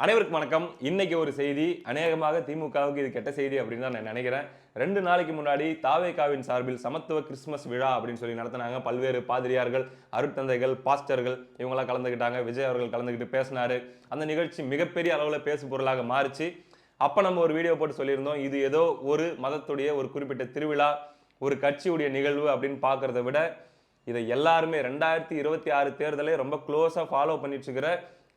அனைவருக்கும் வணக்கம். இன்னைக்கு ஒரு செய்தி அநேகமாக திமுகவுக்கு இது கெட்ட செய்தி அப்படின்னு தான் நான் நினைக்கிறேன். 2 நாளைக்கு முன்னாடி தாவேகாவின் சார்பில் சமத்துவ கிறிஸ்துமஸ் விழா அப்படின்னு சொல்லி நடத்தினாங்க. பல்வேறு பாதிரியார்கள், அருட்தந்தைகள், பாஸ்டர்கள் இவங்கெல்லாம் கலந்துக்கிட்டாங்க. விஜய் அவர்கள் கலந்துக்கிட்டு பேசினாரு. அந்த நிகழ்ச்சி மிகப்பெரிய அளவுல பேசு பொருளாக மாறிச்சு. அப்ப நம்ம ஒரு வீடியோ போட்டு சொல்லியிருந்தோம். இது ஏதோ ஒரு மதத்துடைய ஒரு குறிப்பிட்ட திருவிழா, ஒரு கட்சியுடைய நிகழ்வு அப்படின்னு பார்க்கறத விட இதை எல்லாருமே 2026 தேர்தலை ரொம்ப க்ளோஸா ஃபாலோ பண்ணிட்டு இருக்கிற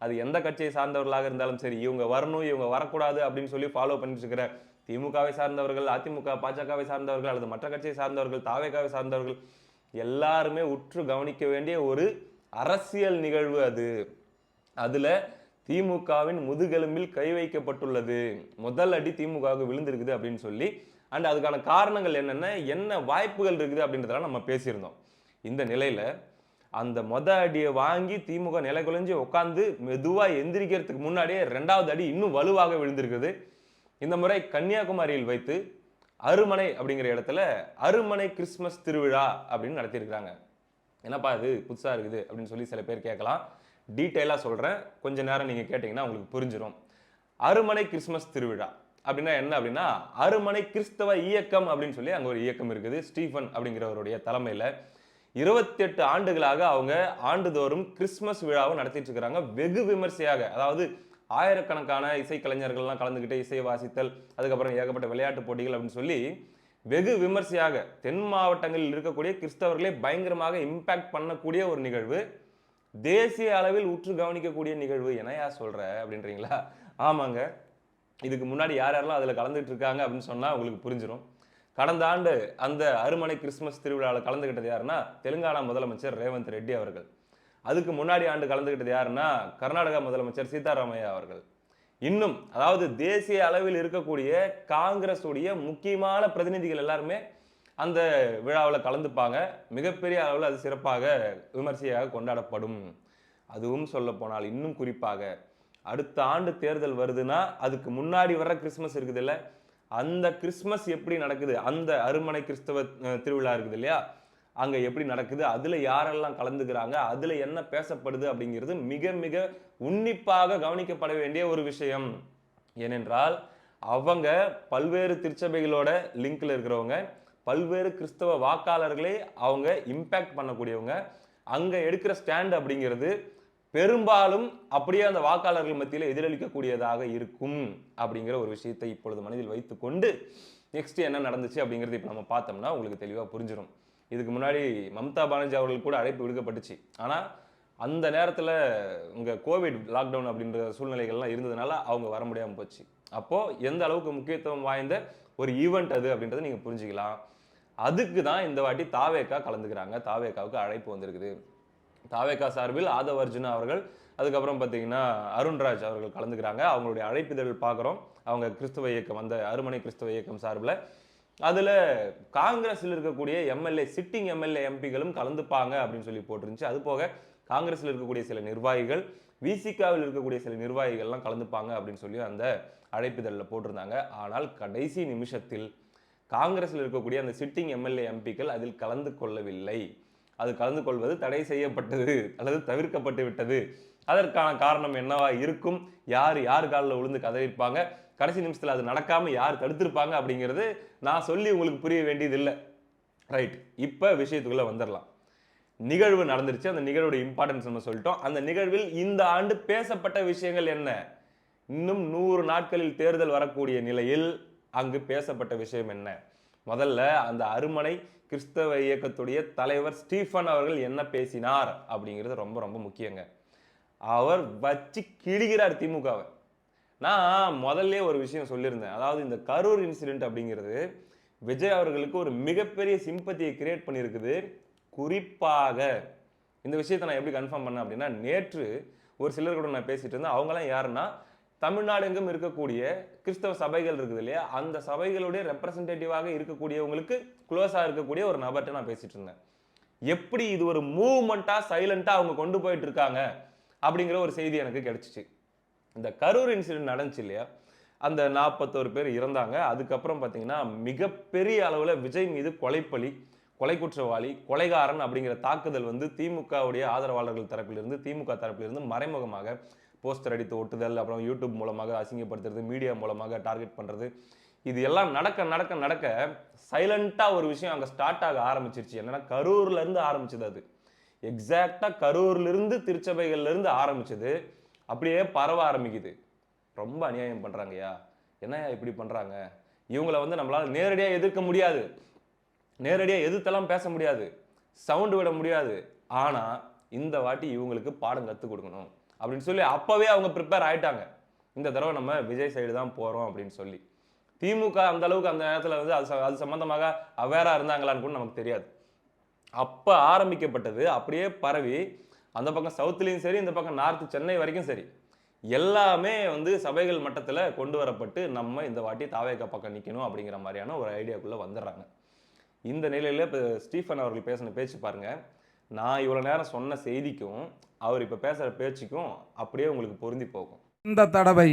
அது எந்த கட்சியை சார்ந்தவர்களாக இருந்தாலும் சரி, இவங்க வரணும் இவங்க வரக்கூடாது அப்படின்னு சொல்லி ஃபாலோ பண்ணிட்டு இருக்கிற திமுகவை சார்ந்தவர்கள், அதிமுக பாஜகவை சார்ந்தவர்கள் அல்லது மற்ற கட்சியை சார்ந்தவர்கள், தாவேகாவை சார்ந்தவர்கள் எல்லாருமே உற்று கவனிக்க வேண்டிய ஒரு அரசியல் நிகழ்வு அது. அதுல திமுகவின் முதுகெலும்பில் கை வைக்கப்பட்டுள்ளது. முதல் அடி திமுகவுக்கு விழுந்திருக்குது அப்படின்னு சொல்லி அண்ட் அதுக்கான காரணங்கள் என்னென்ன, என்ன வாய்ப்புகள் இருக்குது அப்படின்றதெல்லாம் நம்ம பேசியிருந்தோம். இந்த நிலையில அந்த அடியை வாங்கி திமுக நிலை குலைஞ்சு உட்கார்ந்து மெதுவா எந்திரிக்கிறதுக்கு முன்னாடியே 2வது அடி இன்னும் வலுவாக விழுந்திருக்குது. இந்த முறை கன்னியாகுமரியில் வைத்து அருமனை அப்படிங்கிற இடத்துல அருமனை கிறிஸ்துமஸ் திருவிழா அப்படின்னு நடத்தியிருக்கிறாங்க. என்னப்பா இது புதுசா இருக்குது அப்படின்னு சொல்லி சில பேர் கேட்கலாம். டீட்டெயிலா சொல்றேன், கொஞ்ச நேரம் நீங்க கேட்டீங்கன்னா உங்களுக்கு புரிஞ்சிடும். அருமனை கிறிஸ்துமஸ் திருவிழா அப்படின்னா என்ன அப்படின்னா, அருமனை கிறிஸ்தவ இயக்கம் அப்படின்னு சொல்லி அங்க ஒரு இயக்கம் இருக்குது. ஸ்டீஃபன் அப்படிங்கிறவருடைய தலைமையில 28 ஆண்டுகளாக அவங்க ஆண்டுதோறும் கிறிஸ்துமஸ் விழாவை நடத்திட்டு இருக்காங்க. வெகு விமர்சையாக, அதாவது ஆயிரக்கணக்கான இசைக்கலைஞர்கள்லாம் கலந்துக்கிட்டு இசை வாசித்தல், அதுக்கப்புறம் ஏகப்பட்ட விளையாட்டு போட்டிகள் அப்படின்னு சொல்லி வெகு விமர்சையாக தென் மாவட்டங்களில் இருக்கக்கூடிய கிறிஸ்தவர்களே பயங்கரமாக இம்பாக்ட் பண்ணக்கூடிய ஒரு நிகழ்வு. தேசிய அளவில் உற்று கவனிக்கக்கூடிய நிகழ்வு. என்னையா சொல்ற அப்படின்றீங்களா? ஆமாங்க, இதுக்கு முன்னாடி யார் யாரெல்லாம் அதில் கலந்துட்டு இருக்காங்க அப்படின்னு சொன்னா உங்களுக்கு புரிஞ்சிடும். கடந்த ஆண்டு அந்த அருமனை கிறிஸ்துமஸ் திருவிழாவில் கலந்துகிட்டது யாருன்னா தெலுங்கானா முதலமைச்சர் ரேவந்த் ரெட்டி அவர்கள். அதுக்கு முன்னாடி ஆண்டு கலந்துகிட்டது யாருன்னா கர்நாடகா முதலமைச்சர் சீதாராமையா அவர்கள். இன்னும் அதாவது தேசிய அளவில் இருக்கக்கூடிய காங்கிரஸ் உடைய முக்கியமான பிரதிநிதிகள் எல்லாருமே அந்த விழாவில் கலந்துப்பாங்க. மிகப்பெரிய அளவில் அது சிறப்பாக விமர்சையாக கொண்டாடப்படும். அதுவும் சொல்ல போனால் இன்னும் குறிப்பாக அடுத்த ஆண்டு தேர்தல் வருதுன்னா அதுக்கு முன்னாடி வர்ற கிறிஸ்துமஸ் இருக்குது இல்ல, அந்த கிறிஸ்துமஸ் எப்படி நடக்குது, அந்த அருமனை கிறிஸ்தவ திருவிழா இருக்குது இல்லையா, அங்க எப்படி நடக்குது, அதுல யாரெல்லாம் கலந்துக்கிறாங்க, அதுல என்ன பேசப்படுது அப்படிங்கிறது மிக மிக உன்னிப்பாக கவனிக்கப்பட வேண்டிய ஒரு விஷயம். ஏனென்றால் அவங்க பல்வேறு திருச்சபைகளோட லிங்க்ல இருக்கிறவங்க, பல்வேறு கிறிஸ்தவ வாக்காளர்களை அவங்க இம்பாக்ட் பண்ணக்கூடியவங்க. அங்க எடுக்கிற ஸ்டாண்ட் அப்படிங்கிறது பெரும்பாலும் அப்படியே அந்த வாக்காளர்கள் மத்தியில் எதிரொலிக்கக்கூடியதாக இருக்கும் அப்படிங்கிற ஒரு விஷயத்தை இப்பொழுது மனதில் வைத்துக்கொண்டு நெக்ஸ்ட் என்ன நடந்துச்சு அப்படிங்கிறது இப்போ நம்ம பார்த்தோம்னா உங்களுக்கு தெளிவாக புரிஞ்சிடும். இதுக்கு முன்னாடி மம்தா பானர்ஜி அவர்கள் கூட அழைப்பு விடுக்கப்பட்டுச்சு. ஆனால் அந்த நேரத்தில் இங்கே கோவிட் லாக்டவுன் அப்படின்ற சூழ்நிலைகள்லாம் இருந்ததுனால அவங்க வர முடியாமல் போச்சு. அப்போது எந்த அளவுக்கு முக்கியத்துவம் வாய்ந்த ஒரு ஈவெண்ட் அது அப்படின்றத நீங்கள் புரிஞ்சுக்கலாம். அதுக்கு தான் இந்த வாட்டி தாவேகா கலந்துக்கிறாங்க. தாவேகாவுக்கு அழைப்பு வந்திருக்குது. தாவேகா சார்பில் ஆதவ் அர்ஜுனா அவர்கள், அதுக்கப்புறம் பார்த்தீங்கன்னா அருண்ராஜ் அவர்கள் கலந்துக்கிறாங்க. அவங்களுடைய அழைப்பிதழ் பார்க்குறோம். அவங்க கிறிஸ்துவ இயக்கம், அந்த அருமனை கிறிஸ்துவ இயக்கம் சார்பில் அதில் காங்கிரஸில் இருக்கக்கூடிய எம்எல்ஏ, சிட்டிங் எம்எல்ஏ எம்பிகளும் கலந்துப்பாங்க அப்படின்னு சொல்லி போட்டிருந்துச்சு. அது போக காங்கிரஸில் இருக்கக்கூடிய சில நிர்வாகிகள், விசிகாவில் இருக்கக்கூடிய சில நிர்வாகிகள்லாம் கலந்துப்பாங்க அப்படின்னு சொல்லி அந்த அழைப்பிதழில் போட்டிருந்தாங்க. ஆனால் கடைசி நிமிஷத்தில் காங்கிரஸில் இருக்கக்கூடிய அந்த சிட்டிங் எம்எல்ஏ எம்பிக்கள் அதில் கலந்து கொள்ளவில்லை. அது கலந்து கொள்வது தடை செய்யப்பட்டது அல்லது தவிர்க்கப்பட்டு விட்டது. அதற்கான காரணம் என்னவா இருக்கும், யார் யார் காலில் விழுந்து கதறிப்பாங்க, கடைசி நிமிஷத்தில் அது நடக்காம யார் தடுத்திருப்பாங்க அப்படிங்கிறது நான் சொல்லி உங்களுக்கு புரிய வேண்டியது இல்லை. ரைட், இப்போ விஷயத்துக்குள்ள வந்துடலாம். நிகழ்வு நடந்துருச்சு. அந்த நிகழ்வுடைய இம்பார்ட்டன்ஸ் நம்ம சொல்லிட்டோம். அந்த நிகழ்வில் இந்த ஆண்டு பேசப்பட்ட விஷயங்கள் என்ன, இன்னும் 100 நாட்களில் தேர்தல் வரக்கூடிய நிலையில் அங்கு பேசப்பட்ட விஷயம் என்ன. முதல்ல அந்த அருமனை கிறிஸ்தவ இயக்கத்துடைய தலைவர் ஸ்டீஃபன் அவர்கள் என்ன பேசினார் அப்படிங்கிறது ரொம்ப ரொம்ப முக்கியங்க. அவர் வச்சு கிழிகிறார் திமுகவை. நான் முதல்ல ஒரு விஷயம் சொல்லியிருந்தேன். அதாவது இந்த கரூர் இன்சிடென்ட் அப்படிங்கிறது விஜய் அவர்களுக்கு ஒரு மிகப்பெரிய சிம்பத்தியை கிரியேட் பண்ணியிருக்குது. குறிப்பாக இந்த விஷயத்தை நான் எப்படி கன்ஃபார்ம் பண்ணேன் அப்படின்னா, நேற்று ஒரு சிலர் கூட நான் பேசிட்டு இருந்தேன். அவங்களாம் யாருன்னா தமிழ்நாடு எங்கும் இருக்கக்கூடிய கிறிஸ்தவ சபைகள் இருக்குது இல்லையா, அந்த சபைகளுடைய ரெப்ரசன்டேட்டிவாக இருக்கக்கூடியவங்களுக்கு க்ளோஸா இருக்கக்கூடிய ஒரு நபர்கிட்ட நான் பேசிட்டு இருந்தேன். எப்படி இது ஒரு மூவ்மெண்டா சைலண்டா அவங்க கொண்டு போயிட்டு இருக்காங்க அப்படிங்கிற ஒரு செய்தி எனக்கு கிடைச்சிச்சு. இந்த கரூர் இன்சிடென்ட் நடந்துச்சு இல்லையா, அந்த 41 பேர் இறந்தாங்க. அதுக்கப்புறம் பார்த்தீங்கன்னா மிகப்பெரிய அளவில் விஜய் மீது கொலைப்பலி, கொலை குற்றவாளி, கொலைகாரன் அப்படிங்கிற தாக்குதல் வந்து திமுகவுடைய ஆதரவாளர்கள் தரப்பிலிருந்து, திமுக தரப்பிலிருந்து மறைமுகமாக போஸ்டர் அடித்து ஒட்டுதல், அப்புறம் யூடியூப் மூலமாக அசிங்கப்படுத்துறது, மீடியா மூலமாக டார்கெட் பண்றது, இது எல்லாம் நடக்க நடக்க நடக்க சைலண்டா ஒரு விஷயம் அங்க ஸ்டார்ட் ஆக ஆரம்பிச்சிருச்சு. என்னன்னா கரூர்ல இருந்து ஆரம்பிச்சது அது. எக்ஸாக்டா கரூர்ல இருந்து திருச்சபைகள்ல இருந்து ஆரம்பிச்சது அப்படியே பரவ ஆரம்பிக்குது. ரொம்ப அநியாயம் பண்றாங்கய்யா. என்னய்யா இப்படி பண்றாங்க? இவங்கள வந்து நம்மளால நேரடியா எதிர்க்க முடியாது. நேரடியா எதிர்த்தெல்லாம் பேச முடியாது. சவுண்ட் விட முடியாது. ஆனா இந்த வாட்டி இவங்களுக்கு பாடம் கத்து கொடுக்கணும் அப்படின்னு சொல்லி அப்பவே அவங்க ப்ரிப்பேர் ஆயிட்டாங்க. இந்த தடவை நம்ம விஜய் சைடு தான் போறோம் அப்படின்னு சொல்லி. திமுக அந்த அளவுக்கு அந்த நேரத்துல வந்து அது சம்பந்தமாக அவேரா இருந்தாங்களான்னு கூட நமக்கு தெரியாது. அப்ப ஆரம்பிக்கப்பட்டது அப்படியே பரவி அந்த பக்கம் சவுத்லயும் சரி, இந்த பக்கம் நார்த் சென்னை வரைக்கும் சரி, எல்லாமே வந்து சபைகள் மட்டத்துல கொண்டு வரப்பட்டு நம்ம இந்த வாட்டி தாவேகா பக்கம் நிக்கணும் அப்படிங்கிற மாதிரியான ஒரு ஐடியாக்குள்ள வந்துடுறாங்க. இந்த நிலையில இப்ப ஸ்டீஃபன் அவர்கள் பேசின பேச்சு பாருங்க. நான் இவ்வளவு நேரம் சொன்ன செய்திக்கும் அவர் இப்ப பேசுற பேச்சுக்கும் அப்படியே உங்களுக்கு பொருந்தி போகும். இந்த தடவை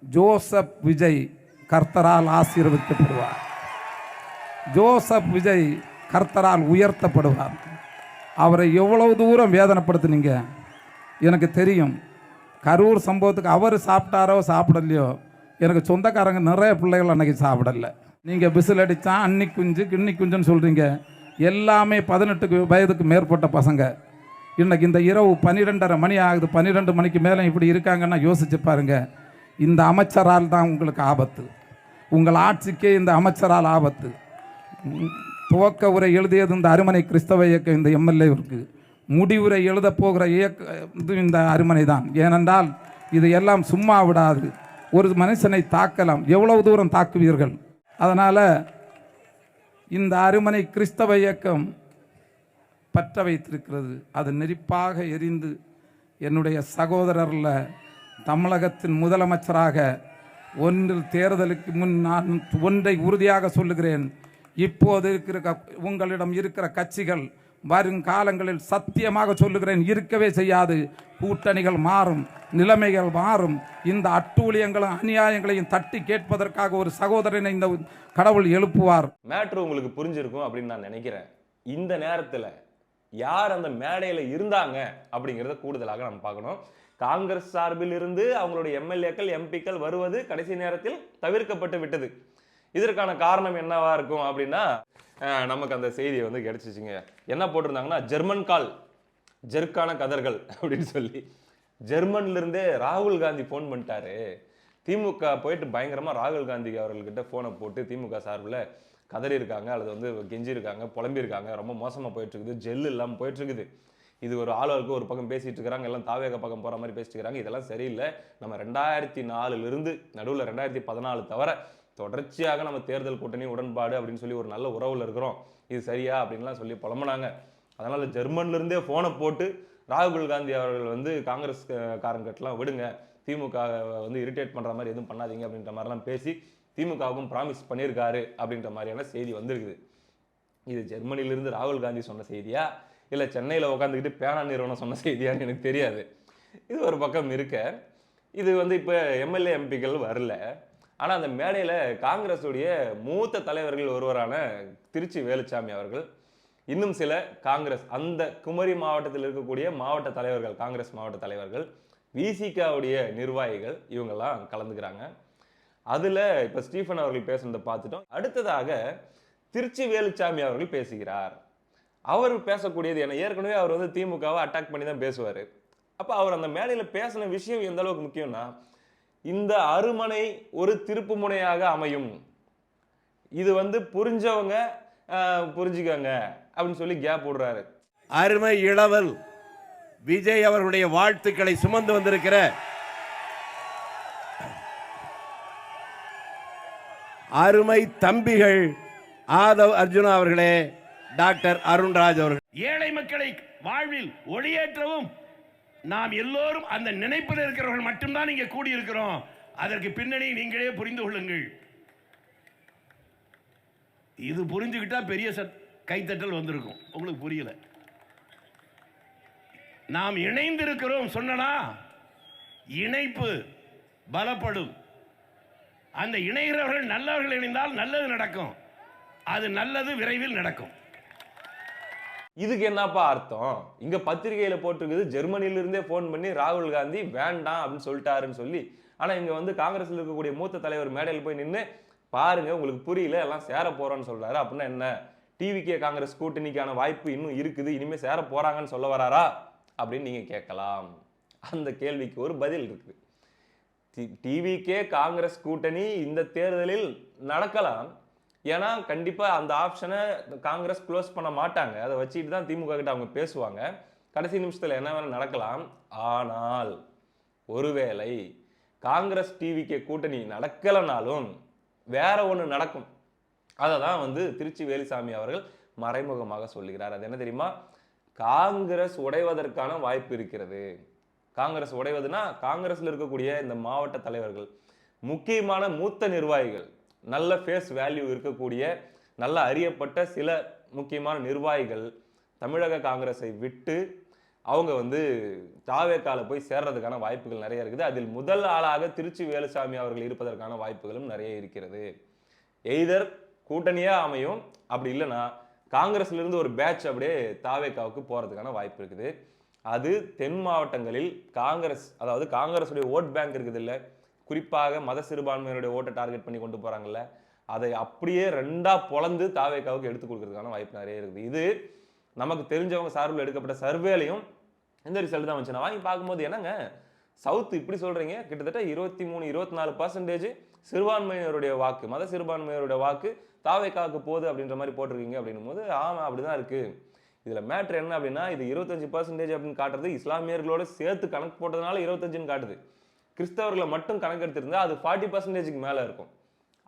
ஜோசப் விஜய் கர்த்தரால் ஆசீர்வதிக்கப்படுவார். ஜோசப் விஜய் கர்த்தரால் உயர்த்தப்படுவார். அவரை எவ்வளவு தூரம் வேதனைப்படுத்துனீங்க எனக்கு தெரியும். கரூர் சம்பவத்துக்கு அவர் சாப்பிட்டாரோ சாப்பிடலையோ, எனக்கு சொந்தக்காரங்க நிறைய பிள்ளைகள் அன்னைக்கு சாப்பிடலை. நீங்கள் விசில் அடித்தா அன்னி குஞ்சு கிண்ணி குஞ்சுன்னு சொல்கிறீங்க. எல்லாமே 18 வயதுக்கு மேற்பட்ட பசங்க. இன்னைக்கு இந்த இரவு 12:30 மணி ஆகுது. 12 மணிக்கு மேலே இப்படி இருக்காங்கன்னா யோசிச்சு பாருங்க. இந்த அமைச்சரால் தான் உங்களுக்கு ஆபத்து. உங்கள் ஆட்சிக்கே இந்த அமைச்சரால் ஆபத்து. துவக்க உரை எழுதியது இந்த அருமனை கிறிஸ்தவ இயக்கம் இந்த எம்எல்ஏவிற்கு. முடிவுரை எழுத போகிற இது இந்த அருமனை தான். ஏனென்றால் இது எல்லாம் சும்மா விடாது. ஒரு மனுஷனை தாக்கலாம், எவ்வளவு தூரம் தாக்குவீர்கள்? அதனால் இந்த அருமனை கிறிஸ்தவ இயக்கம் பற்ற வைத்திருக்கிறது. அது நெருப்பாக எரிந்து என்னுடைய சகோதரரில் தமிழகத்தின் முதலமைச்சராக ஒன்றில் தேர்தலுக்கு முன் நான் ஒன்றை உறுதியாக சொல்லுகிறேன். இப்போது இருக்கிற உங்களிடம் இருக்கிற கட்சிகள் வருங்காலங்களில் சத்தியமாக சொல்லுகிறேன் இருக்கவே செய்யாது. கூட்டணிகள் மாறும், நிலைமைகள் மாறும். இந்த அட்டூழியங்களும் அநியாயங்களையும் தட்டி கேட்பதற்காக ஒரு சகோதரனை இந்த கடவுள் எழுப்புவார். மேட்ரு உங்களுக்கு புரிஞ்சிருக்கும் அப்படின்னு நான் நினைக்கிறேன். இந்த நேரத்தில் யார் அந்த மேடையில் இருந்தாங்க அப்படிங்கிறத கூடுதலாக நம்ம பார்க்கணும். காங்கிரஸ் சார்பில் இருந்து அவங்களுடைய எம்எல்ஏக்கள் எம்பிக்கள் வருவது கடைசி நேரத்தில் தவிர்க்கப்பட்டு விட்டது. இதற்கான காரணம் என்னவா இருக்கும் அப்படின்னா, நமக்கு அந்த செய்தி வந்து கிடைச்சிச்சுங்க. என்ன போட்டிருந்தாங்கன்னா, ஜெர்மன் கால் ஜெர்க்கான கதர்கள் அப்படின்னு சொல்லி ஜெர்மன்ல இருந்தே ராகுல் காந்தி போன் பண்ணிட்டாரு. திமுக போயிட்டு பயங்கரமா ராகுல் காந்தி அவர்கள்கிட்ட போனை போட்டு திமுக சார்பில் கதறி இருக்காங்க, அல்லது வந்து கெஞ்சி இருக்காங்க, புலம்பி இருக்காங்க. ரொம்ப மோசமா போயிட்டு இருக்குது, ஜெல் இல்லாமல் போயிட்டு இருக்குது. இது ஒரு ஆளுக்கு ஒரு பக்கம் பேசிட்டு இருக்கிறாங்க, எல்லாம் தாவேக பக்கம் போற மாதிரி பேசிட்டு இருக்காங்க. இதெல்லாம் சரியில்லை. நம்ம 2004 இருந்து நடுவில் 2014 தவிர தொடர்ச்சியாக நம்ம தேர்தல் கூட்டணி உடன்பாடு அப்படின்னு சொல்லி ஒரு நல்ல உறவுல இருக்கிறோம். இது சரியா அப்படின்லாம் சொல்லி புலம்புனாங்க. அதனால ஜெர்மன்ல இருந்தே போனை போட்டு ராகுல் காந்தி அவர்கள் வந்து காங்கிரஸ் காரங்கட்டெல்லாம் விடுங்க, திமுக வந்து இரிட்டேட் பண்ற மாதிரி எதுவும் பண்ணாதீங்க அப்படின்ற மாதிரிலாம் பேசி திமுகவுக்கும் ப்ராமிஸ் பண்ணியிருக்காரு அப்படின்ற மாதிரியான செய்தி வந்திருக்குது. இது ஜெர்மனிலிருந்து ராகுல் காந்தி சொன்ன செய்தியா, இல்லை சென்னையில் உட்காந்துக்கிட்டு பேனா நிறுவனம் சொன்ன செய்தியான்னு எனக்கு தெரியாது. இது ஒரு பக்கம் இருக்க, இது வந்து இப்போ எம்எல்ஏ எம்பிக்கள் வரல. ஆனால் அந்த மேடையில் காங்கிரஸுடைய மூத்த தலைவர்கள் ஒருவரான திருச்சி வேலுச்சாமி அவர்கள், இன்னும் சில காங்கிரஸ் அந்த குமரி மாவட்டத்தில் இருக்கக்கூடிய மாவட்ட தலைவர்கள், காங்கிரஸ் மாவட்ட தலைவர்கள், விசிகாவுடைய நிர்வாகிகள் இவங்கெல்லாம் கலந்துக்கிறாங்க. அதில் இப்போ ஸ்டீஃபன் அவர்கள் பேசுனதை பார்த்துட்டோம். அடுத்ததாக திருச்சி வேலுச்சாமி அவர்கள் பேசுகிறார். அவர் பேசக்கூடியது என்ன, ஏற்கனவே அவர் வந்து திமுகவை அட்டாக் பண்ணி தான் பேசுவார். அப்போ அவர் அந்த மேடையில் பேசின விஷயம் எந்த அளவுக்கு முக்கியம்னா, இந்த அருமனை ஒரு திருப்பு முனையாக அமையும், இது வந்து புரிஞ்சவங்க புரிஞ்சுக்கங்க அப்படின்னு சொல்லி கேப் விடுறாரு. அருமை இளவல் விஜய் அவர்களுடைய வாழ்த்துக்களை சுமந்து வந்திருக்கிற அருமை தம்பிகள் ஆதவ் அர்ஜுனா அவர்களே, டாக்டர் அருண்ராஜ் அவர்கள், ஏழை மக்களை வாழ்வில் ஒளியேற்றவும் நாம் எல்லோரும் அந்த நினைப்பில் இருக்கிறவர்கள் மட்டும்தான் இங்கே கூடியிருக்கிறோம். அதற்கு பின்னணி நீங்களே புரிந்து கொள்ளுங்கள். இது புரிஞ்சுக்கிட்டா பெரிய கைத்தட்டல் வந்திருக்கும். உங்களுக்கு புரியல. நாம் இணைந்திருக்கிறோம் சொன்னா இணைப்பு பலப்படும். அந்த இணைகிறவர்கள் நல்லவர்கள் இணைந்தால் நல்லது நடக்கும். அது நல்லது விரைவில் நடக்கும். இதுக்கு என்னப்பா அர்த்தம்? இங்க பத்திரிகையில போட்டிருக்குது ஜெர்மனில இருந்தே போன் பண்ணி ராகுல் காந்தி வேண்டாம் அப்படின்னு சொல்லிட்டாருன்னு சொல்லி. ஆனா இங்க வந்து காங்கிரஸ்ல இருக்கக்கூடிய மூத்த தலைவர் மேடையில் போய் நின்னு பாருங்க உங்களுக்கு புரியல எல்லாம் சேர போறோம்னு சொல்றாரு. அப்படின்னா என்ன? டிவிகே காங்கிரஸ் கூட்டணிக்கான வாய்ப்பு இன்னும் இருக்குது, இனிமே சேர போறாங்கன்னு சொல்ல வராரா அப்படின்னு நீங்க கேட்கலாம். அந்த கேள்விக்கு ஒரு பதில் இருக்கு. டிவிகே காங்கிரஸ் கூட்டணி இந்த தேர்தலில் நடக்கலாம். ஏன்னா கண்டிப்பா அந்த ஆப்ஷனை காங்கிரஸ் க்ளோஸ் பண்ண மாட்டாங்க. அதை வச்சுட்டு தான் திமுக கிட்ட அவங்க பேசுவாங்க. கடைசி நிமிஷத்துல என்ன வேணா நடக்கலாம். ஆனால் ஒருவேளை காங்கிரஸ் டிவிகே கூட்டணி நடக்கலனாலும் வேற ஒண்ணு நடக்கும். அதை தான் வந்து திருச்சி வேலுசாமி அவர்கள் மறைமுகமாக சொல்லுகிறார். அது என்ன தெரியுமா? காங்கிரஸ் உடைவதற்கான வாய்ப்பு இருக்கிறது. காங்கிரஸ் உடைவதுன்னா காங்கிரஸ்ல இருக்கக்கூடிய இந்த மாவட்ட தலைவர்கள், முக்கியமான மூத்த நிர்வாகிகள், நல்ல ஃபேஸ் வேல்யூ இருக்கக்கூடிய நல்ல அறியப்பட்ட சில முக்கியமான நிர்வாகிகள் தமிழக காங்கிரஸை விட்டு அவங்க வந்து தாவேக்கால போய் சேர்றதுக்கான வாய்ப்புகள் நிறைய இருக்குது. அதில் முதல் ஆளாக திருச்சி வேலுசாமி அவர்கள் இருப்பதற்கான வாய்ப்புகளும் நிறைய இருக்கிறது. எய்தர் கூட்டணியா அமையும், அப்படி இல்லைன்னா காங்கிரஸ்ல இருந்து ஒரு பேட்ச் அப்படியே தாவேக்காவுக்கு போறதுக்கான வாய்ப்பு இருக்குது. அது தென் மாவட்டங்களில் காங்கிரஸ், அதாவது காங்கிரஸுடைய ஓட் பேங்க் இருக்குது இல்ல, குறிப்பாக மத சிறுபான்மையினுடைய ஓட்டை டார்கெட் பண்ணி கொண்டு போறாங்கல்ல, அதை அப்படியே ரெண்டா பொளந்து தாவேக்காவுக்கு எடுத்து கொடுக்கறதுக்கான வாய்ப்பு நிறைய இருக்குது. இது நமக்கு தெரிஞ்சவங்க சார்பில் எடுக்கப்பட்ட சர்வேலையும் இந்த ரிசல்ட் தான் வந்துச்சு. நான் வாங்கி பார்க்கும்போது என்னங்க சவுத் இப்படி சொல்றீங்க, கிட்டத்தட்ட 23-24% சிறுபான்மையினருடைய வாக்கு, மத சிறுபான்மையினருடைய வாக்கு தாவேக்காவுக்கு போகுது அப்படின்ற மாதிரி போட்டிருக்கீங்க அப்படின்னும் போது ஆமா அப்படிதான் இருக்கு. இதுல மேட்ரு என்ன அப்படின்னா, இது 25% அப்படின்னு காட்டுறது இஸ்லாமியர்களோட சேர்த்து கணக்கு போட்டதுனால 25ன்னு காட்டுது. கிறிஸ்தவர்களை மட்டும் கணக்கு எடுத்திருந்தா அது 40%க்கு மேல இருக்கும்.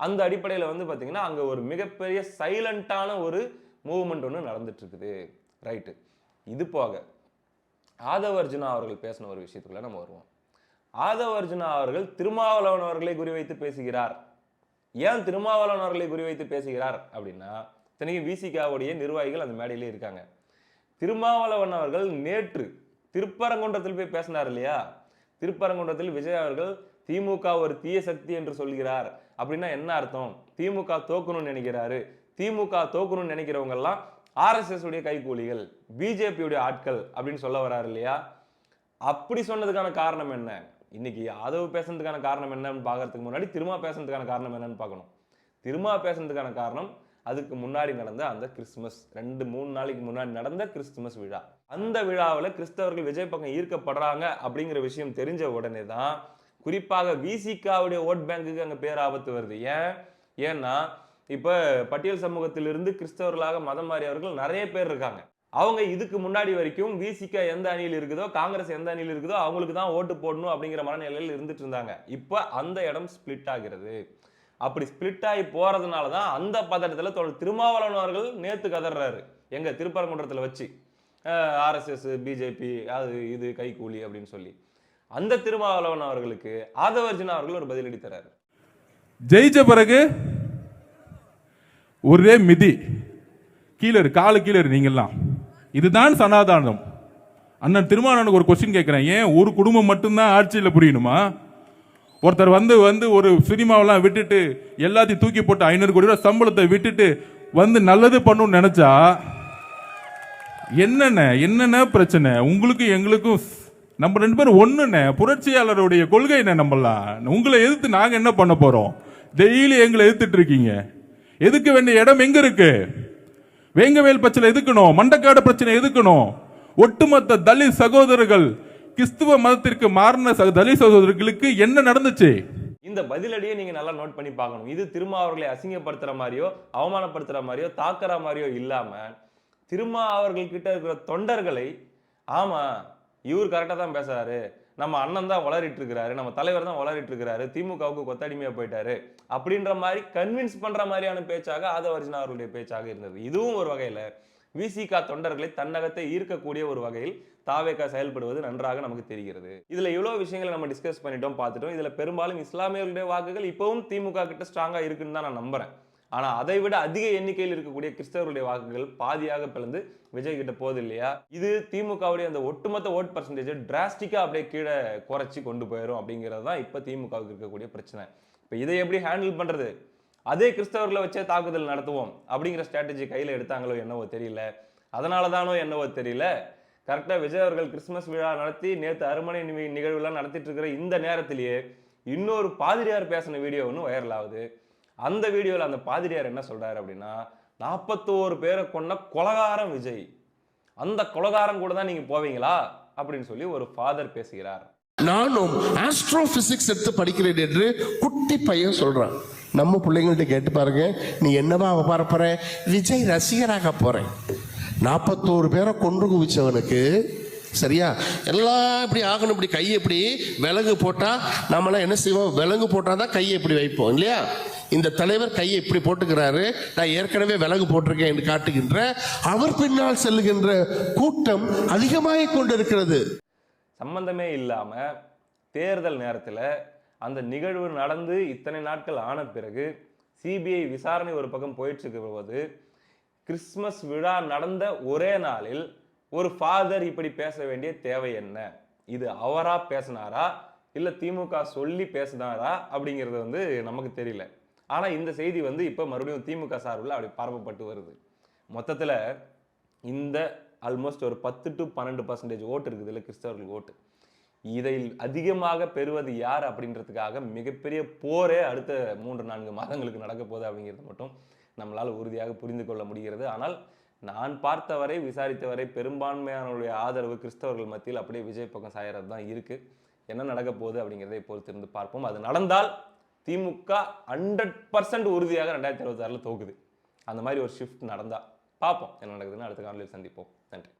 அந்த அடிப்படையில் வந்து பாத்தீங்கன்னா அங்க ஒரு மிகப்பெரிய சைலண்டான ஒரு மூவ்மெண்ட் ஒன்று நடந்துட்டு இருக்குது. ரைட்டு. இது போக ஆதவ அர்ஜுனா அவர்கள் பேசின ஒரு விஷயத்துக்குள்ள நம்ம வருவோம். ஆதவ அர்ஜுனா அவர்கள் திருமாவளவன் அவர்களை குறிவைத்து பேசுகிறார். ஏன் திருமாவளவன் அவர்களை குறிவைத்து பேசுகிறார் அப்படின்னா, இத்தனைக்கும் விசிகாவுடைய நிர்வாகிகள் அந்த மேடையிலே இருக்காங்க. திருமாவளவன் அவர்கள் நேற்று திருப்பரங்குன்றத்தில் போய் பேசினார் இல்லையா? திருப்பரங்குன்றத்தில் விஜய் அவர்கள் திமுக ஒரு தீய சக்தி என்று சொல்கிறார். அப்படின்னா என்ன அர்த்தம்? திமுக தோக்கணும்னு நினைக்கிறாரு. திமுக தோக்கணும்னு நினைக்கிறவங்க எல்லாம் RSS உடைய கைகூலிகள், பிஜேபி உடைய ஆட்கள் அப்படின்னு சொல்ல வராரு இல்லையா? அப்படி சொன்னதுக்கான காரணம் என்ன? இன்னைக்கு ஆதவ் பேசுறதுக்கான காரணம் என்னன்னு பாக்குறதுக்கு முன்னாடி திருமா பேசுறதுக்கான காரணம் என்னன்னு பார்க்கணும். திருமா பேசுறதுக்கான காரணம் அதுக்கு முன்னாடி நடந்த அந்த கிறிஸ்துமஸ், 2-3 நாளைக்கு முன்னாடி நடந்த கிறிஸ்துமஸ் விழா. அந்த விழாவில் கிறிஸ்தவர்கள் விஜய் பக்கம் ஈர்க்கப்படுறாங்க அப்படிங்கிற விஷயம் தெரிஞ்ச உடனே தான் குறிப்பாக விசிகாவுடைய ஓட் பேங்குக்கு அங்க பேர் ஆபத்து வருது. ஏன்னா இப்ப பட்டியல் சமூகத்திலிருந்து கிறிஸ்தவர்களாக மதம் மாறியவர்கள் நிறைய பேர் இருக்காங்க. அவங்க இதுக்கு முன்னாடி வரைக்கும் விசிகா எந்த அணியில் இருக்குதோ, காங்கிரஸ் எந்த அணியில் இருக்குதோ அவங்களுக்கு தான் ஓட்டு போடணும் அப்படிங்கிற மனநிலையில் இருந்துட்டு இருந்தாங்க. இப்ப அந்த இடம் ஸ்பிளிட் ஆகிறது. அப்படி ஸ்பிளிட் ஆகி போறதுனால தான் அந்த பதட்டத்தில் திருமாவளவன் அவர்கள் நேத்து கதறாரு எங்க திருப்பரங்குன்றத்தில் வச்சு, RSS பிஜேபி அது இது கைகூலி அப்படின்னு சொல்லி. அந்த திருமாவளவன் அவர்களுக்கு ஆதவ அர்ஜுனா அவர்கள் ஒரு பதிலடி தராரு. ஜெயிச்ச பிறகு ஒரே மிதி கீழே காலு கீழே நீங்கெல்லாம், இதுதான் சனாதானம். அண்ணன் திருமாவளவனுக்கு ஒரு கொஸ்டின் கேட்கிறேன், ஏன் ஒரு குடும்பம் மட்டும்தான் ஆட்சியில் புரியணுமா? ஒருத்தர் வந்து ஒரு சினிமாவெல்லாம் விட்டுட்டு எல்லாத்தையும் தூக்கி போட்டு 500 கோடி ரூபாய் சம்பளத்தை விட்டுட்டு வந்து நல்லது பண்ணணும்னு நினைச்சா என்னென்ன பிரச்சனை உங்களுக்கு எங்களுக்கும்? நம்ம 2 பேரும் ஒண்ணுண்ணே, புரட்சியாளருடைய கொள்கை என்ன? நம்மலாம் உங்களை எதிர்த்து நாங்க என்ன பண்ண போறோம்? டெய்லி எங்களை எதிர்த்துட்டு இருக்கீங்க. எதுக்க வேண்டிய இடம் எங்க இருக்கு? வேங்கவேல் பிரச்சனை எதுக்கணும், மண்டக்காடு பிரச்சனை எதுக்கணும்? ஒட்டுமொத்த தலித் சகோதரர்கள் கிறிஸ்துவ மதத்திற்கு மாறின தலித் சகோதரர்களுக்கு என்ன நடந்துச்சு? இந்த பதிலடியை நீங்க நல்லா நோட் பண்ணி பார்க்கணும். இது திருமா அவர்களை அசிங்கப்படுத்துற மாதிரியோ அவமானப்படுத்துற மாதிரியோ தாக்குற மாதிரியோ இல்லாம, திருமா அவர்கள் கிட்ட இருக்கிற தொண்டர்களை, ஆமா இவர் கரெக்டா தான் பேசுறாரு, நம்ம அண்ணன் தான் வளரிட்டு இருக்கிறாரு, நம்ம தலைவர் தான் வளரிட்டு இருக்கிறாரு, திமுகவுக்கு கொத்தடிமையா போயிட்டாரு அப்படின்ற மாதிரி கன்வின்ஸ் பண்ற மாதிரியான பேச்சாக ஆதவ அர்ஜுனா அவர்களுடைய பேச்சாக இருந்தது. இதுவும் ஒரு வகையில விசிகா தொண்டர்களை தன்னகத்தை ஈர்க்கக்கூடிய ஒரு வகையில் தாவேகா செயல்படுவது நன்றாக நமக்கு தெரிகிறது. இதுல இவ்வளவு விஷயங்களை நம்ம டிஸ்கஸ் பண்ணிட்டோம், பார்த்துட்டோம். இதுல பெரும்பாலும் இஸ்லாமியர்களுடைய வாக்குகள் இப்பவும் திமுக கிட்ட ஸ்ட்ராங்கா இருக்குன்னு தான் நான் நம்புறேன். ஆனா அதை விட அதிக எண்ணிக்கையில் இருக்கக்கூடிய கிறிஸ்தவர்களுடைய வாக்குகள் பாதியாக பிளந்து விஜய் கிட்ட போகுது இல்லையா? இது திமுகவுடைய அந்த ஒட்டுமொத்த ஓட் பர்சன்டேஜ் டிராஸ்டிக்கா அப்படியே கீழே குறைச்சி கொண்டு போயிடும் அப்படிங்கிறது தான் இப்ப திமுகவுக்கு இருக்கக்கூடிய பிரச்சனை. இப்ப இதை எப்படி ஹேண்டில் பண்றது? அதே கிறிஸ்தவர்களை வச்சே தாக்குதல் நடத்துவோம் அப்படிங்கிற ஸ்ட்ராட்டஜி கையில எடுத்தாங்களோ என்னவோ தெரியல. அதனால தானோ என்னவோ தெரியல, கரெக்டாக விஜய் அவர்கள் கிறிஸ்மஸ் விழா நடத்தி நேற்று அருமனை நிகழ்வுலாம் நடத்திட்டு இருக்கிற இந்த நேரத்திலேயே இன்னொரு பாதிரியார் பேசின வீடியோ ஒன்று வைரல் ஆகுது. அந்த வீடியோவில் அந்த பாதிரியார் என்ன சொல்றாரு அப்படின்னா, 41 பேரை கொண்ட கொலகாரம் விஜய், அந்த கொலகாரம் கூட தான் நீங்க போவீங்களா அப்படின்னு சொல்லி ஒரு ஃபாதர் பேசுகிறார். நானும் ஆஸ்ட்ரோபிசிக்ஸ் எடுத்து படிக்கிறேன் என்று குட்டி பையன் சொல்றான். நம்ம பிள்ளைங்கள்ட்ட கேட்டு பாருங்க, நீ என்னவா போற? விஜய் ரசிகராக போறேன். 41 பேரை கொன்று குவிச்சவனுக்கு சரியா எல்லாம் இப்படி ஆகணும், இப்படி கையை இப்படி விலங்கு போட்டா நம்மளாம் என்ன செய்வோம்? விலங்கு போட்டாதான் கையை இப்படி வைப்போம் இல்லையா? இந்த தலைவர் கையை இப்படி போட்டுக்கிறாரு, நான் ஏற்கனவே விலங்கு போட்டிருக்கேன் என்று காட்டுகின்ற அவர் பின்னால் செல்லுகின்ற கூட்டம் அதிகமாக கொண்டிருக்கிறது. சம்பந்தமே இல்லாம தேர்தல் நேரத்தில் அந்த நிகழ்வு நடந்து இத்தனை நாட்கள் ஆன பிறகு சிபிஐ விசாரணை ஒரு பக்கம் போயிட்டு இருக்கிற போது, கிறிஸ்மஸ் விழா நடந்த ஒரே நாளில் ஒரு ஃபாதர் இப்படி பேச வேண்டிய தேவை என்ன? இது அவரா பேசினாரா இல்ல திமுக சொல்லி பேசினாரா அப்படிங்கிறது வந்து நமக்கு தெரியல. ஆனா இந்த செய்தி வந்து இப்ப மறுபடியும் திமுக சார்பில் அப்படி பரப்பப்பட்டு வருது. மொத்தத்துல இந்த ஆல்மோஸ்ட் ஒரு 10 to 12% ஓட்டு இருக்குது இல்லை கிறிஸ்தவர்கள் ஓட்டு. இதில் அதிகமாக பெறுவது யார் அப்படின்றதுக்காக மிகப்பெரிய போரே அடுத்த 3-4 மாதங்களுக்கு நடக்க போகுது அப்படிங்கிறது மட்டும் நம்மளால் உறுதியாக புரிந்து கொள்ள முடிகிறது. ஆனால் நான் பார்த்தவரை, விசாரித்தவரை பெரும்பான்மையானவருடைய ஆதரவு கிறிஸ்தவர்கள் மத்தியில் அப்படியே விஜய் பக்கம் சாயறது தான் இருக்கு. என்ன நடக்க போகுது அப்படிங்கிறதை இப்போது இருந்து பார்ப்போம். அது நடந்தால் திமுக 100% உறுதியாக 2026 தோக்குது. அந்த மாதிரி ஒரு ஷிஃப்ட் நடந்தா பார்ப்போம் என்ன நடக்குதுன்னு அடுத்த காணொலியில் சந்திப்போம். நன்றி.